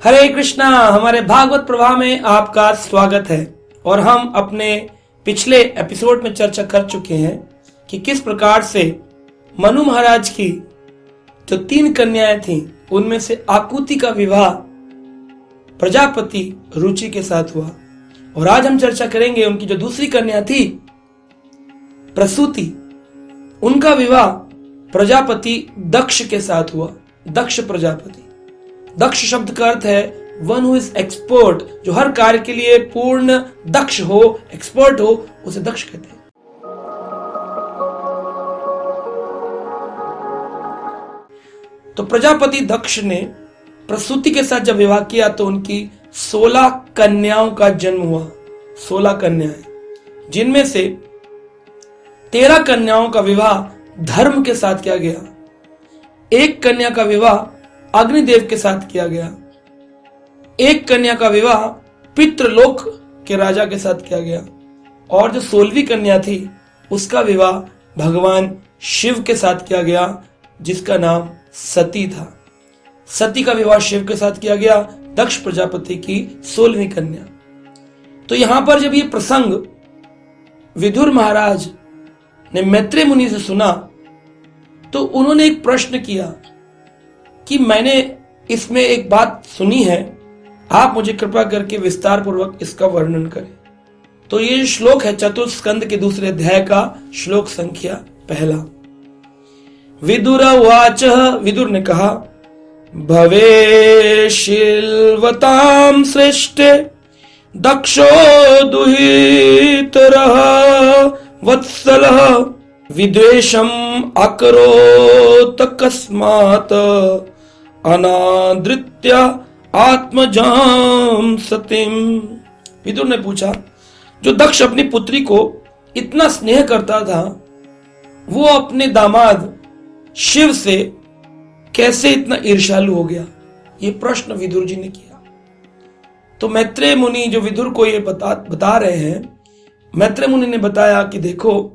हरे कृष्णा। हमारे भागवत प्रवाह में आपका स्वागत है। और हम अपने पिछले एपिसोड में चर्चा कर चुके हैं कि किस प्रकार से मनु महाराज की जो 3 कन्याएं थीं उनमें से आकुति का विवाह प्रजापति रुचि के साथ हुआ। और आज हम चर्चा करेंगे उनकी जो दूसरी कन्या थी प्रसूति, उनका विवाह प्रजापति दक्ष के साथ हुआ। दक्ष प्रजापति, दक्ष शब्द का अर्थ है वन हु इज एक्सपर्ट, जो हर कार्य के लिए पूर्ण दक्ष हो, एक्सपर्ट हो, उसे दक्ष कहते हैं। तो प्रजापति दक्ष ने प्रसूति के साथ जब विवाह किया तो उनकी 16 कन्याओं का जन्म हुआ। 16 कन्याएं, जिनमें से 13 कन्याओं का विवाह धर्म के साथ किया गया, 1 कन्या का विवाह अग्निदेव के साथ किया गया, 1 कन्या का विवाह पितृलोक के राजा के साथ किया गया, और जो 16वीं कन्या थी उसका विवाह भगवान शिव के साथ किया गया, जिसका नाम सती था। सती का विवाह शिव के साथ किया गया, दक्ष प्रजापति की 16वीं कन्या। तो यहां पर जब ये प्रसंग विदुर महाराज ने मैत्रेय मुनि से सुना तो उन्होंने एक प्रश्न किया कि मैंने इसमें एक बात सुनी है, आप मुझे कृपा करके विस्तार पूर्वक इसका वर्णन करें। तो ये श्लोक है चतुर्थ स्कंद के दूसरे अध्याय का श्लोक संख्या 1। विदुर उवाच, विदुर ने कहा, भवे शिल्वतां श्रेष्ठे दक्षो दुहितरः वत्सलः विद्वेषम् अकरोत् कस्मात् अनादृत्य आत्मजां सतीं। विदुर ने पूछा, जो दक्ष अपनी पुत्री को इतना स्नेह करता था, वो अपने दामाद शिव से कैसे इतना ईर्ष्यालु हो गया? ये प्रश्न विदुर जी ने किया। तो मैत्रेय मुनि जो विदुर को ये बता रहे हैं, मैत्रेय मुनि ने बताया कि देखो,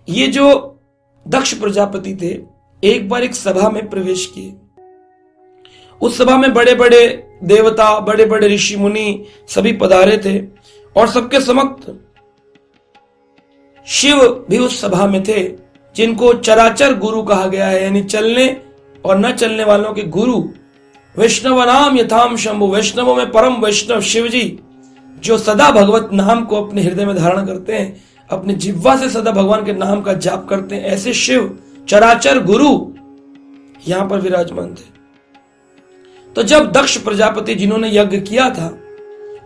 ये जो दक्ष प्रजापति थे एक बार एक सभा में प्रवेश किए। उस सभा में बड़े बड़े देवता, बड़े बड़े ऋषि मुनि सभी पधारे थे और सबके समक्ष शिव भी उस सभा में थे, जिनको चराचर गुरु कहा गया है, यानी चलने और न चलने वालों के गुरु। वैष्णव नाम यथाम शंभु, वैष्णवों में परम वैष्णव शिव जी, जो सदा भगवत नाम को अपने हृदय में धारण करते हैं, अपने जिह्वा से सदा भगवान के नाम का जाप करते हैं, ऐसे शिव चराचर गुरु यहां पर विराजमान थे। तो जब दक्ष प्रजापति जिन्होंने यज्ञ किया था,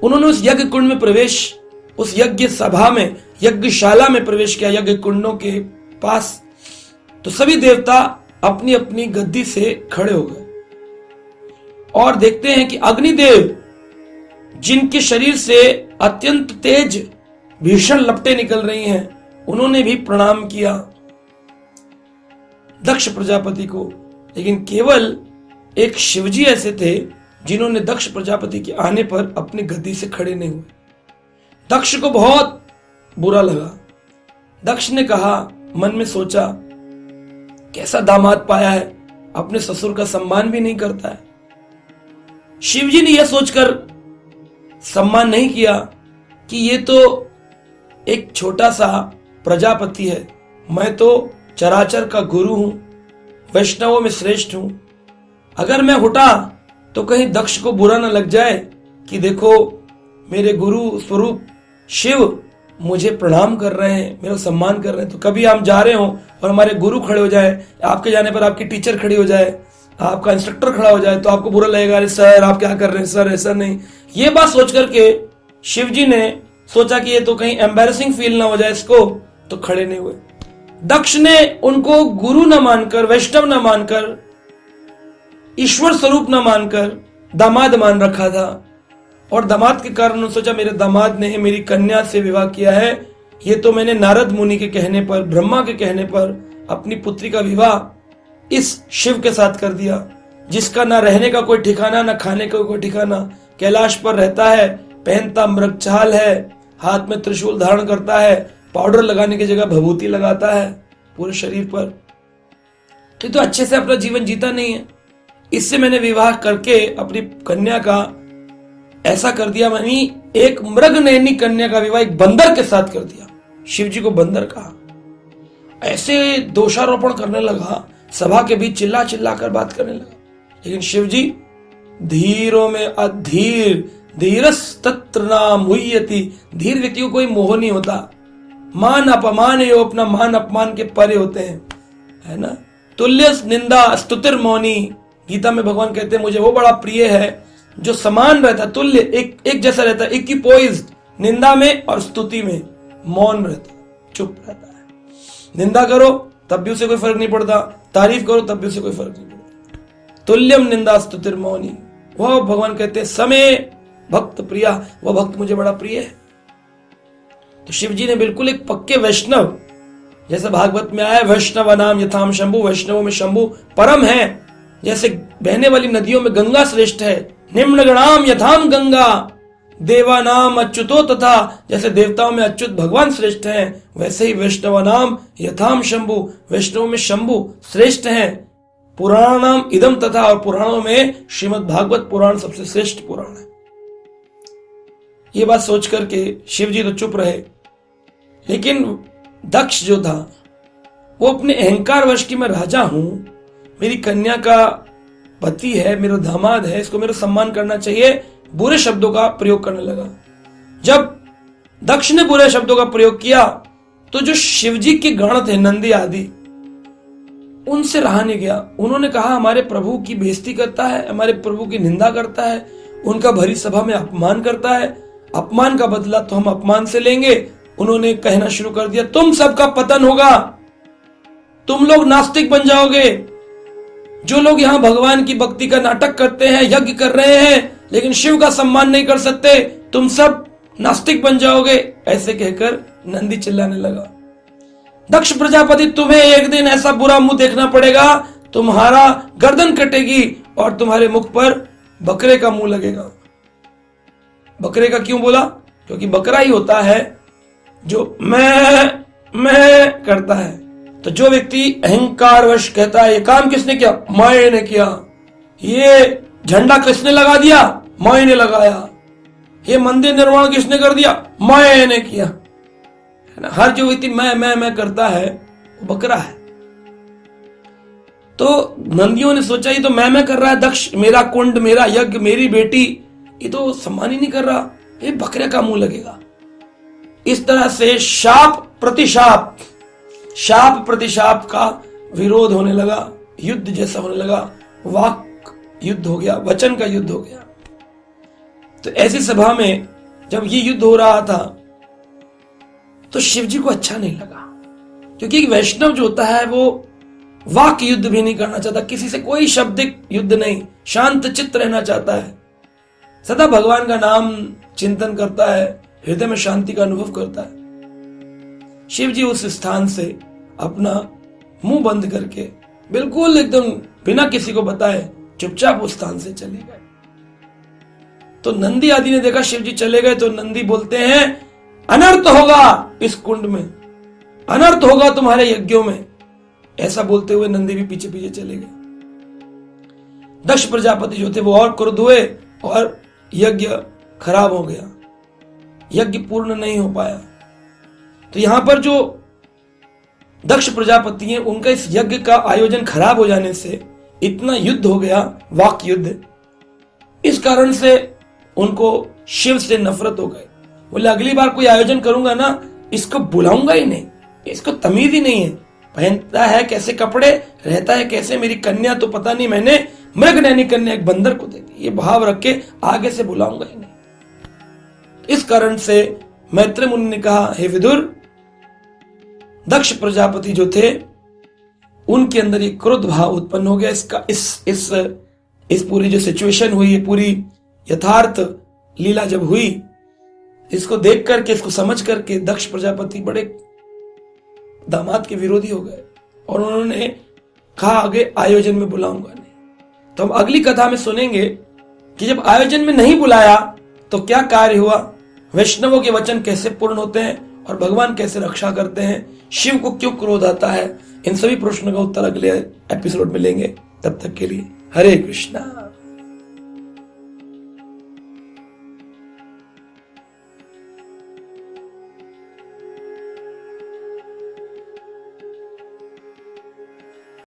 उन्होंने उस यज्ञ कुंड में प्रवेश, उस यज्ञ सभा में, यज्ञशाला में प्रवेश किया, यज्ञ कुंडों के पास, तो सभी देवता अपनी अपनी गद्दी से खड़े हो गए और देखते हैं कि अग्निदेव, जिनके शरीर से अत्यंत तेज भीषण लपटें निकल रही हैं, उन्होंने भी प्रणाम किया दक्ष प्रजापति को। लेकिन केवल एक शिवजी ऐसे थे जिन्होंने दक्ष प्रजापति के आने पर अपनी गद्दी से खड़े नहीं हुए। दक्ष को बहुत बुरा लगा। दक्ष ने कहा, मन में सोचा, कैसा दामाद पाया है, अपने ससुर का सम्मान भी नहीं करता है। शिवजी ने यह सोचकर सम्मान नहीं किया कि ये तो एक छोटा सा प्रजापति है, मैं तो चराचर का गुरु हूं, वैष्णवों में श्रेष्ठ हूं। अगर मैं उठा तो कहीं दक्ष को बुरा न लग जाए कि देखो मेरे गुरु स्वरूप शिव मुझे प्रणाम कर रहे हैं, मेरा सम्मान कर रहे हैं। तो कभी हम जा रहे हो और हमारे गुरु खड़े हो जाए, आपके जाने पर आपकी टीचर खड़ी हो जाए, आपका इंस्ट्रक्टर खड़ा हो जाए, तो आपको बुरा लगेगा, अरे सर आप क्या कर रहे हैं, सर ऐसा नहीं। ये बात सोच करके शिवजी ने सोचा कि ये तो कहीं एम्बैरेसिंग फील ना हो जाए इसको, तो खड़े नहीं हुए। दक्ष ने उनको गुरु न मानकर, वैष्णव न मानकर, ईश्वर स्वरूप न मानकर दामाद मान रखा था। और दामाद के कारण उन्होंने सोचा, मेरे दामाद ने मेरी कन्या से विवाह किया है, ये तो मैंने नारद मुनि के कहने पर, ब्रह्मा के कहने पर अपनी पुत्री का विवाह इस शिव के साथ कर दिया, जिसका ना रहने का कोई ठिकाना, ना खाने का कोई ठिकाना, कैलाश पर रहता है, पहनता मृगछाल है, हाथ में त्रिशूल धारण करता है, पाउडर लगाने की जगह भभूति लगाता है पूरे शरीर पर। तो अच्छे से अपना जीवन जीता नहीं है। इससे मैंने विवाह करके अपनी कन्या का ऐसा कर दिया, मानी एक मृग नयनी कन्या का विवाह एक बंदर के साथ कर दिया। शिव जी को बंदर कहा, ऐसे दोषारोपण करने लगा, सभा के बीच चिल्ला चिल्ला कर बात करने लगा। लेकिन शिव जी धीरों में अधीर, धीरस तत्र न मुह्यति, धीर व्यक्ति को कोई मोह नहीं होता। मान अपमान यो, अपना मान अपमान के परे होते हैं, है ना। तुल्य निंदा स्तुतिर मौनी, गीता में भगवान कहते हैं मुझे वो बड़ा प्रिय है जो समान रहता है, तुल्य एक जैसा रहता है, इक्विपोइज्ड, निंदा में और स्तुति में मौन रहता है, चुप रहता है। निंदा करो तब भी उसे कोई फर्क नहीं पड़ता, तारीफ करो तब भी उसे कोई फर्क नहीं पड़ता। तुल्यम निंदा स्तुतिर मौनी, वह भगवान कहते हैं समय भक्त प्रिया, वह भक्त मुझे बड़ा प्रिय है। तो शिव जी ने बिल्कुल एक पक्के वैष्णव, जैसे भागवत में आया वैष्णव नाम यथाम शंभु, वैष्णवों में शंभु परम है। जैसे बहने वाली नदियों में गंगा श्रेष्ठ है, निम्न गणाम यथाम गंगा, देवा नाम अच्युतो तथा, जैसे देवताओं में अच्युत भगवान श्रेष्ठ हैं, वैसे ही वैष्णव नाम यथाम शंभु, वैष्णवों में शंभु श्रेष्ठ हैं। पुराण नाम इदम तथा, और पुराणों में श्रीमद् भागवत पुराण सबसे श्रेष्ठ पुराण है। ये बात सोच करके शिव जी तो चुप रहे, लेकिन दक्ष जो था वो अपने अहंकार वश की मैं राजा हूं, मेरी कन्या का पति है, मेरा दामाद है, इसको मेरा सम्मान करना चाहिए, बुरे शब्दों का प्रयोग करने लगा। जब दक्ष ने बुरे शब्दों का प्रयोग किया तो जो शिवजी के गण थे नंदी आदि, उनसे रहा नहीं गया। उन्होंने कहा हमारे प्रभु की बेइज्जती करता है, हमारे प्रभु की निंदा करता है, उनका भरी सभा में अपमान करता है, अपमान का बदला तो हम अपमान से लेंगे। उन्होंने कहना शुरू कर दिया तुम सबका पतन होगा, तुम लोग नास्तिक बन जाओगे। जो लोग यहाँ भगवान की भक्ति का नाटक करते हैं, यज्ञ कर रहे हैं, लेकिन शिव का सम्मान नहीं कर सकते, तुम सब नास्तिक बन जाओगे। ऐसे कहकर नंदी चिल्लाने लगा, दक्ष प्रजापति तुम्हें एक दिन ऐसा बुरा मुंह देखना पड़ेगा, तुम्हारा गर्दन कटेगी और तुम्हारे मुख पर बकरे का मुंह लगेगा। बकरे का क्यों बोला? क्योंकि बकरा ही होता है जो मैं करता है। तो जो व्यक्ति अहंकारवश कहता है ये काम किसने किया? मैंने किया। ये झंडा किसने लगा दिया? मैंने लगाया। ये मंदिर निर्माण किसने कर दिया? मैंने किया। है ना? हर जो व्यक्ति मैं करता है वो बकरा है। तो नंदियों ने सोचा ये तो मैं कर रहा है, दक्ष मेरा कुंड, मेरा यज्ञ, मेरी बेटी, ये तो सम्मान ही नहीं कर रहा, ये बकरे का मुंह लगेगा। इस तरह से शाप प्रतिशाप, शाप प्रतिशाप का विरोध होने लगा, युद्ध जैसा होने लगा, वाक युद्ध हो गया, वचन का युद्ध हो गया। तो ऐसी सभा में जब ये युद्ध हो रहा था तो शिवजी को अच्छा नहीं लगा, क्योंकि एक वैष्णव जो होता है वो वाक युद्ध भी नहीं करना चाहता, किसी से कोई शब्दिक युद्ध नहीं, शांत चित्त रहना चाहता है, सदा भगवान का नाम चिंतन करता है, हृदय में शांति का अनुभव करता है। शिव जी उस स्थान से अपना मुंह बंद करके बिल्कुल एकदम बिना किसी को बताए चुपचाप उस स्थान से चले गए। तो नंदी आदि ने देखा शिव जी चले गए, तो नंदी बोलते हैं अनर्थ होगा इस कुंड में, अनर्थ होगा तुम्हारे यज्ञों में। ऐसा बोलते हुए नंदी भी पीछे पीछे चले गए। दक्ष प्रजापति जो थे वो और क्रुद्ध हुए और यज्ञ खराब हो गया, यज्ञ पूर्ण नहीं हो पाया। तो यहां पर जो दक्ष प्रजापति हैं उनका इस यज्ञ का आयोजन खराब हो जाने से इतना युद्ध हो गया, वाक युद्ध, इस कारण से उनको शिव से नफरत हो गई। बोले अगली बार कोई आयोजन करूंगा ना, इसको बुलाऊंगा ही नहीं, इसको तमीज ही नहीं है, पहनता है कैसे कपड़े, रहता है कैसे, मेरी कन्या तो पता नहीं मैंने मृग नैनी कन्या एक बंदर को दे दी, ये भाव रख के आगे से बुलाऊंगा ही नहीं। इस कारण से मैत्री मुनि ने कहा हे विदुर, दक्ष प्रजापति जो थे उनके अंदर ये क्रोध भाव उत्पन्न हो गया। इसका इस पूरी जो सिचुएशन हुई, ये पूरी यथार्थ लीला जब हुई, इसको देख करके, इसको समझ करके दक्ष प्रजापति बड़े दामाद के विरोधी हो गए और उन्होंने कहा आगे आयोजन में बुलाऊंगा नहीं। तो हम अगली कथा में सुनेंगे कि जब आयोजन में नहीं बुलाया तो क्या कार्य हुआ, वैष्णवों के वचन कैसे पूर्ण होते हैं और भगवान कैसे रक्षा करते हैं, शिव को क्यों क्रोध आता है, इन सभी प्रश्नों का उत्तर अगले एपिसोड में लेंगे। तब तक के लिए हरे कृष्णा।